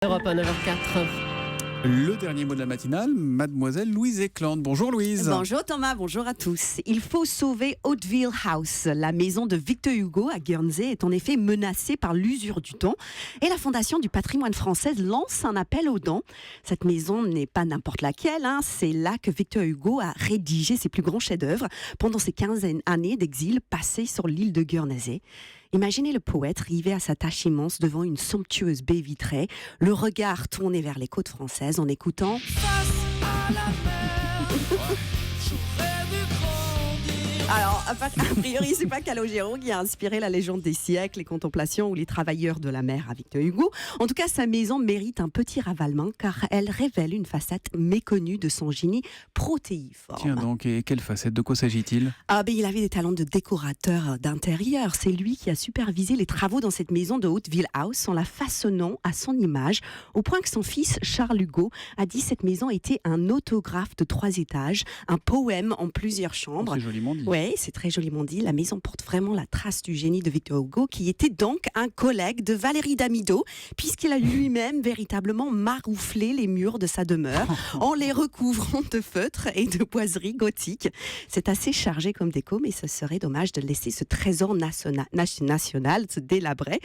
Europe 1, 9h04. Le dernier mot de la matinale, mademoiselle Louise Éclante. Bonjour Louise. Bonjour Thomas, bonjour à tous. Il faut sauver Hauteville House. La maison de Victor Hugo à Guernsey est en effet menacée par l'usure du temps et la Fondation du patrimoine français lance un appel aux dons. Cette maison n'est pas n'importe laquelle, c'est là que Victor Hugo a rédigé ses plus grands chefs-d'œuvre pendant ses 15 années d'exil passées sur l'île de Guernsey. Imaginez le poète rivé à sa tâche immense devant une somptueuse baie vitrée, le regard tourné vers les côtes françaises en écoutant Alors, a priori, c'est pas Calogero qui a inspiré la légende des siècles, les contemplations ou les travailleurs de la mer à Victor Hugo. En tout cas, sa maison mérite un petit ravalement car elle révèle une facette méconnue de son génie protéiforme. Tiens donc, et quelle facette? De quoi s'agit-il? Il avait des talents de décorateur d'intérieur. C'est lui qui a supervisé les travaux dans cette maison de Hauteville House en la façonnant à son image, au point que son fils Charles Hugo a dit cette maison était un autographe de 3 étages, un poème en plusieurs chambres. C'est joliment dit. Oui, c'est très joliment dit. La maison porte vraiment la trace du génie de Victor Hugo, qui était donc un collègue de Valérie Damido, puisqu'il a lui-même véritablement marouflé les murs de sa demeure en les recouvrant de feutres et de boiseries gothiques. C'est assez chargé comme déco, mais ce serait dommage de laisser ce trésor national se délabrer.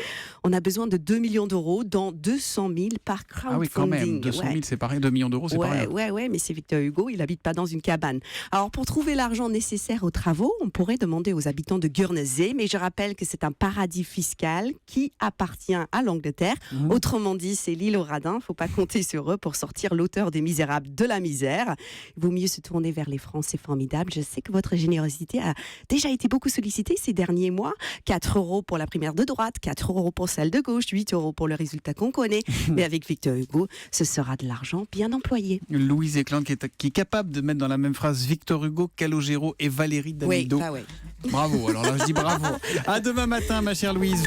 On a besoin de 2 millions d'euros, dont 200 000 par crowdfunding. Ah oui, quand même. 200 000, c'est pareil. 2 millions d'euros, c'est pareil. Ouais, mais c'est Victor Hugo, il n'habite pas dans une cabane. Alors, pour trouver l'argent nécessaire aux travaux, on pourrait demander aux habitants de Guernsey, mais je rappelle que c'est un paradis fiscal qui appartient à l'Angleterre. Autrement dit, c'est l'île aux radins. Faut pas compter sur eux pour sortir l'auteur des Misérables de la misère. Il vaut mieux se tourner vers les francs, c'est formidable. Je sais que votre générosité a déjà été beaucoup sollicitée ces derniers mois. 4 € pour la primaire de droite, 4 € pour celle de gauche, 8 € pour le résultat qu'on connaît. Mais avec Victor Hugo, ce sera de l'argent bien employé. Louise Éclante qui est capable de mettre dans la même phrase Victor Hugo, Calogero et Valérie Damido. Oui. Bravo, alors là je dis bravo. À demain matin ma chère Louise.